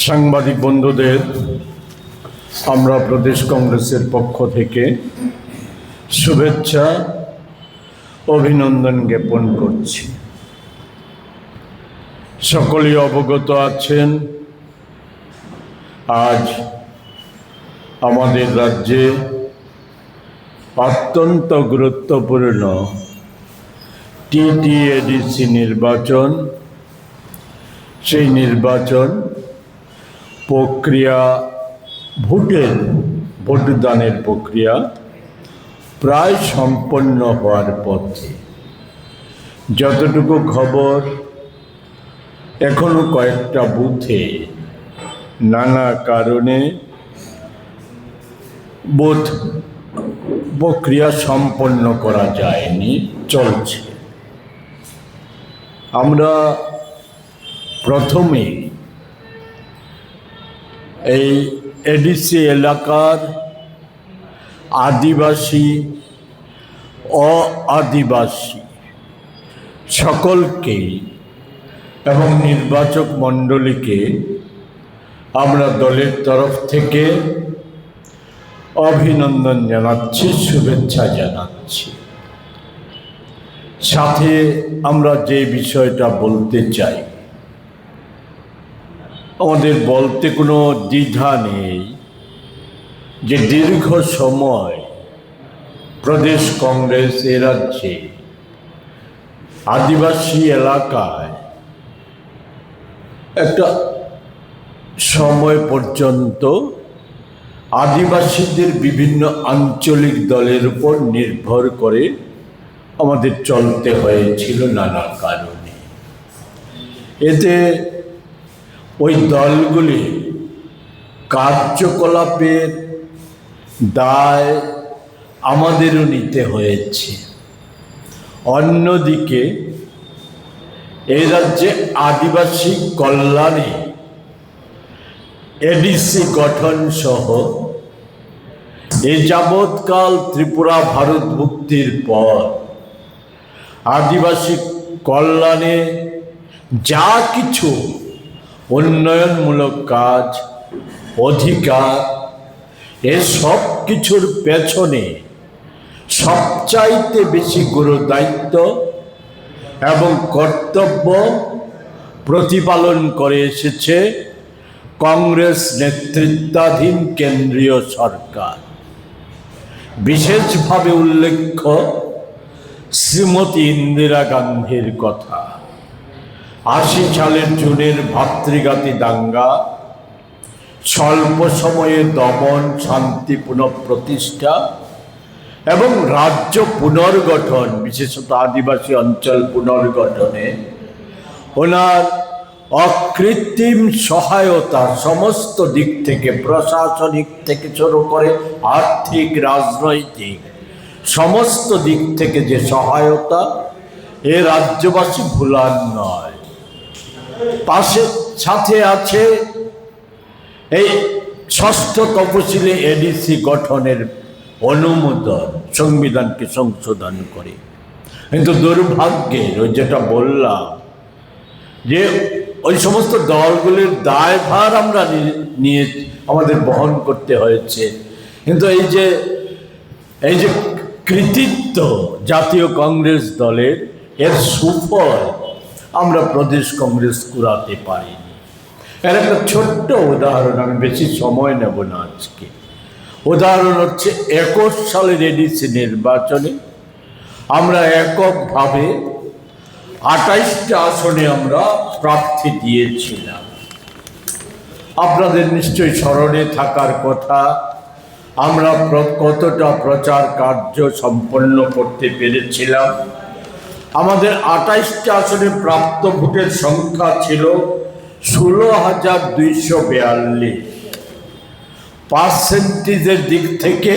সাংবাদিক বন্ধুদের আমরা প্রদেশ কংগ্রেসের পক্ষ থেকে শুভেচ্ছা অভিনন্দন জ্ঞাপন করছি। সকলেই অবগত আছেন, আজ আমাদের রাজ্যে অত্যন্ত গুরুত্বপূর্ণ টিটিএডিসি নির্বাচন। সেই নির্বাচন প্রক্রিয়া ভোটদানের প্রক্রিয়া প্রায় সম্পন্ন হওয়ার পথে। যতটুকু খবর, এখনো কয়েকটা বুথে নানা কারণে ভোট প্রক্রিয়া সম্পন্ন করা যায়নি, চলছে। আমরা প্রথমে এই এডিসি এলাকার আদিবাসী আদিবাসী সকলকে এবং নির্বাচক মণ্ডলীকে আমরা দলের তরফ থেকে অভিনন্দন জানাচ্ছি, শুভেচ্ছা জানাচ্ছি। সাথে আমরা যে বিষয়টা বলতে চাই, আমাদের বলতে কোনো দ্বিধা নেই যে দীর্ঘ সময় প্রদেশ কংগ্রেস এ রাজ্যে আদিবাসী এলাকায় একটা সময় পর্যন্ত আদিবাসীদের বিভিন্ন আঞ্চলিক দলের উপর নির্ভর করে আমাদের চলতে হয়েছিল নানা কারণে। এতে ওই দলগুলি কার্যকলাপের দায় আমাদেরও নিতে হয়েছে। অন্যদিকে এই রাজ্যে আদিবাসী কল্যাণে এডিসি গঠন সহ এ যাবৎকাল ত্রিপুরা ভারত মুক্তির পর আদিবাসী কল্যাণে যা কিছু উন্নয়নমূলক কাজ, অধিকার, এসব কিছুর পেছনে সবচাইতে বেশি গুরুদায়িত্ব এবং কর্তব্য প্রতিপালন করে এসেছে কংগ্রেস নেতৃত্বাধীন কেন্দ্রীয় সরকার। বিশেষভাবে উল্লেখ্য শ্রীমতী ইন্দিরা গান্ধীর কথা। 80 সালের জুনের ভাতৃঘাতী দাঙ্গা, স্বল্প সময়ে দমন, শান্তি পুনঃপ্রতিষ্ঠা এবং রাজ্য পুনর্গঠন, বিশেষত আদিবাসী অঞ্চল পুনর্গঠনে ওনার অকৃত্রিম সহায়তা সমস্ত দিক থেকে, প্রশাসনিক থেকে শুরু করে আর্থিক, রাজনৈতিক সমস্ত দিক থেকে যে সহায়তা, এ রাজ্যবাসী ভুলার নয়। সাথে আছে এই ষষ্ঠ তফসিলে এডিসি গঠনের অনুমোদন, সংবিধানকে সংশোধন করে। কিন্তু দুর্ভাগ্যের ওই যেটা বললাম যে ওই সমস্ত দলগুলির দায়ভার আমরা নিয়ে আমাদের বহন করতে হয়েছে। কিন্তু এই যে কৃতিত্ব জাতীয় কংগ্রেস দলের, এর সুফল আমরা প্রদেশ কংগ্রেস কুড়াতে পারিনি। এর একটা ছোট্ট উদাহরণ, আমি বেশি সময় নেব না আজকে। উদাহরণ হচ্ছে 21 সালের এডিসি নির্বাচনে আমরা এককভাবে 28টা আসনে আমরা প্রার্থী দিয়েছিলাম। আপনাদের নিশ্চয়ই স্মরণে থাকার কথা, আমরা কতটা প্রচার কার্য সম্পন্ন করতে পেরেছিলাম। আমাদের 28টা আসনে প্রাপ্ত ভোটের সংখ্যা ছিল 16,242। পার্সেন্টেজের দিক থেকে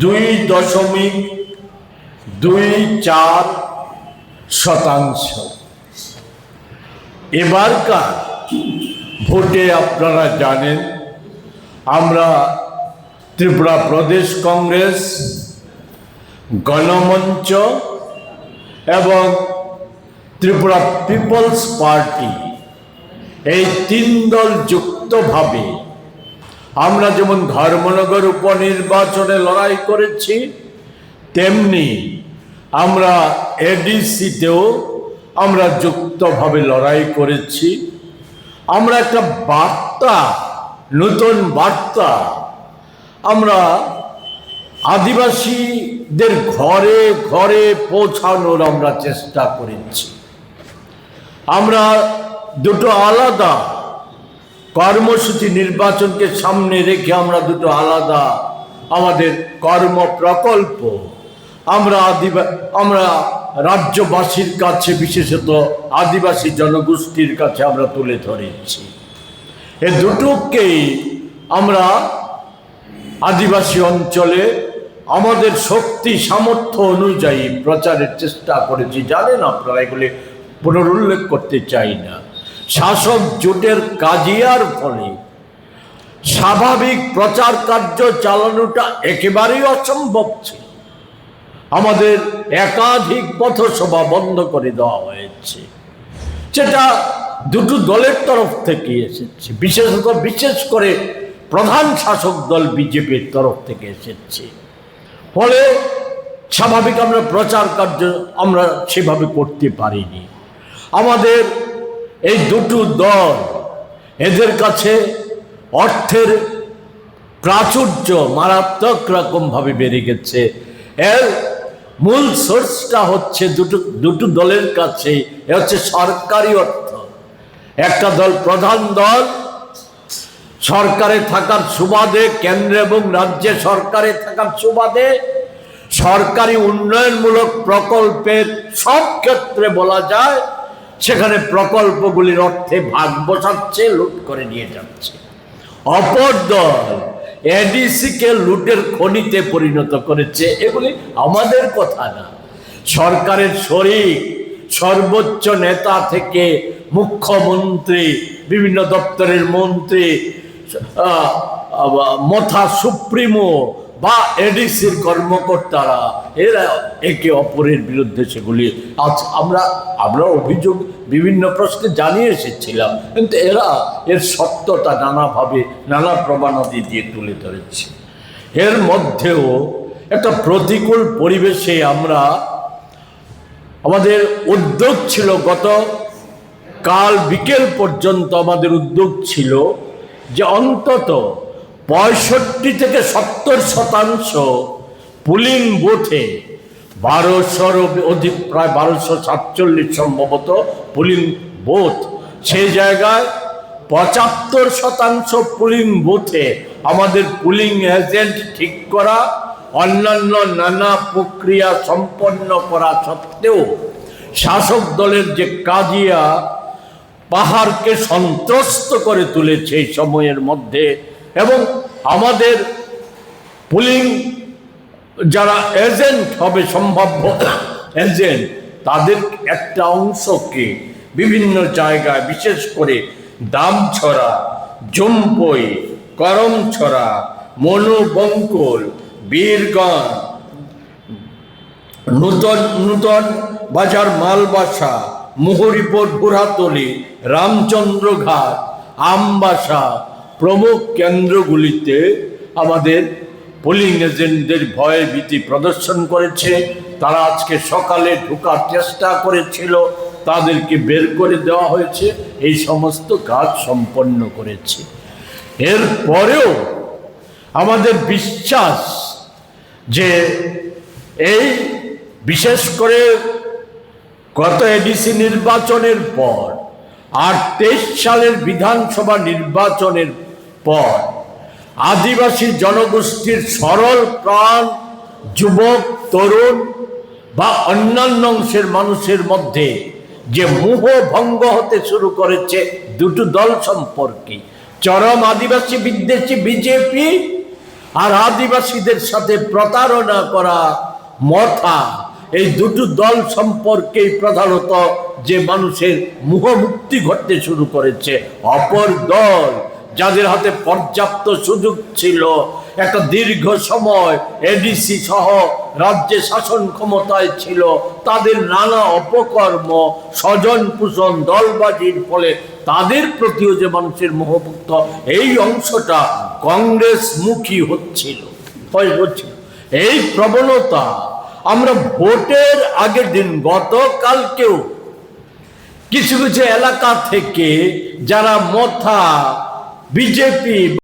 2.24%। এবারকার ভোটে আপনারা জানেন, আমরা ত্রিপুরা প্রদেশ কংগ্রেস, গণমঞ্চ এবং ত্রিপুরা পিপলস পার্টি এই তিন দল যুক্তভাবে আমরা যেমন ধর্মনগর উপনির্বাচনে লড়াই করেছি, তেমনি আমরা এডিসিতেও আমরা যুক্তভাবে লড়াই করেছি। আমরা একটা বার্তা, নতুন বার্তা আমরা আদিবাসীদের ঘরে ঘরে পৌঁছানোর আমরা চেষ্টা করেছি। আমরা দুটো আলাদা কর্মসূচি, নির্বাচনকে সামনে রেখে আমরা দুটো আলাদা আমাদের কর্ম প্রকল্প আমরা রাজ্যবাসীর কাছে, বিশেষত আদিবাসী জনগোষ্ঠীর কাছে আমরা তুলে ধরেছি। এ দুটোকেই আমরা আদিবাসী অঞ্চলে আমাদের শক্তি সামর্থ্য অনুযায়ী প্রচারের চেষ্টা করেছি। জানেন আপনারা, এগুলি পুনরুল্লেখ করতে চাই না। শাসক জোটের কাজিয়ার ফলে স্বাভাবিক প্রচার কার্য চালানোটা একেবারেই অসম্ভব ছিল। আমাদের একাধিক পথসভা বন্ধ করে দেওয়া হয়েছে, যেটা দুটো দলের তরফ থেকে এসেছে, বিশেষ করে প্রধান শাসক দল বিজেপির তরফ থেকে এসেছে। ফলে স্বাভাবিক আমরা প্রচার কার্য আমরা সেভাবে করতে পারিনি। আমাদের এই দুটো দল, এদের কাছে অর্থের প্রাচুর্য মারাত্মক রকমভাবে বেড়ে গেছে। এর মূল সোর্সটা হচ্ছে দুটো দলের কাছে হচ্ছে সরকারি অর্থ। একটা দল, প্রধান দল, সরকারে থাকার সুবাদে, কেন্দ্র এবং রাজ্যে সরকারে থাকার সুবাদে সরকারি উন্নয়নমূলক প্রকল্পের সব ক্ষেত্রে বলা যায় সেখানে প্রকল্পগুলির অর্থে ভাগ বসাচ্ছে, লুট করে নিয়ে যাচ্ছে। অপর দল এডিসিকে লুটের খনিতে পরিণত করেছে। এগুলি আমাদের কথা না, সরকারের শরিক সর্বোচ্চ নেতা থেকে মুখ্যমন্ত্রী, বিভিন্ন দপ্তরের মন্ত্রী, মথা সুপ্রিমো বা এডিসির কর্মকর্তারা, এরা একে অপরের বিরুদ্ধে সেগুলি আমরা অভিযোগ বিভিন্ন প্রশ্নে জানিয়ে এসেছিলাম, কিন্তু এরা এর সত্যতা নানাভাবে নানা প্রমাণাদি দিয়ে তুলে ধরেছে। এর মধ্যেও একটা প্রতিকূল পরিবেশে আমাদের উদ্যোগ ছিল, গত কাল বিকেল পর্যন্ত আমাদের উদ্যোগ ছিল যে অন্তত 65 থেকে 70% পুলিং বুথে 1200 অধিক, প্রায় 1247 সম্ভবত পুলিং বুথ, সেই জায়গায় 75% পুলিং বুথে আমাদের পুলিং এজেন্ট ঠিক করা, অন্যান্য নানা প্রক্রিয়া সম্পন্ন করা সত্ত্বেও শাসক দলের যে কাজিয়া পাহাড়কে সন্ত্রস্ত করে তুলেছে এই সময়ের মধ্যে, এবং আমাদের পুলিং যারা এজেন্ট হবে, সম্ভাব্য এজেন্ট, তাদের একটা অংশকে বিভিন্ন জায়গায়, বিশেষ করে দামছড়া, জম্পই, করমছড়া, মনুবঙ্কুল, বীরগঞ্জ, নূতন বাজার, মালবাসা, মুহুরিপুর, বুড়াতলি, রামচন্দ্রঘাট, আমবাসা প্রমুখ কেন্দ্রগুলিতে আমাদের পোলিং এজেন্টদের ভয়ে ভীতি প্রদর্শন করেছে। তারা আজকে সকালে ঢোকার চেষ্টা করেছিল, তাদেরকে বের করে দেওয়া হয়েছে, এই সমস্ত কাজ সম্পন্ন করেছে। এরপরেও আমাদের বিশ্বাস যে এই বিশেষ করে গত এডিসি নির্বাচনের পর আর 23 সালের বিধানসভা নির্বাচনের পর আদিবাসী জনগোষ্ঠীর সরল প্রাণ যুবক, তরুণ বা অন্যান্য অংশের মানুষের মধ্যে যে মোহ ভঙ্গ হতে শুরু করেছে দুটো দল সম্পর্কে, চরম আদিবাসী বিদ্বেষী বিজেপি আর আদিবাসীদের সাথে প্রতারণা করা মথা, এই দুটো দল সম্পর্কেই প্রধানত যে মানুষের মোহমুক্তি ঘটতে শুরু করেছে। অপর দল যাদের হাতে পর্যাপ্ত সুযোগ ছিল, একটা দীর্ঘ সময় এডিসি সহ রাজ্যে শাসন ক্ষমতায় ছিল, তাদের নানা অপকর্ম, স্বজন পোষণ, দলবাজির ফলে তাদের প্রতিও যে মানুষের মোহভুক্ত এই অংশটা কংগ্রেসমুখী হচ্ছিল। এই প্রবণতা আমরা ভোটের আগের দিন গতকালকেও কিছু কিছু এলাকা থেকে যারা মথা বিজেপি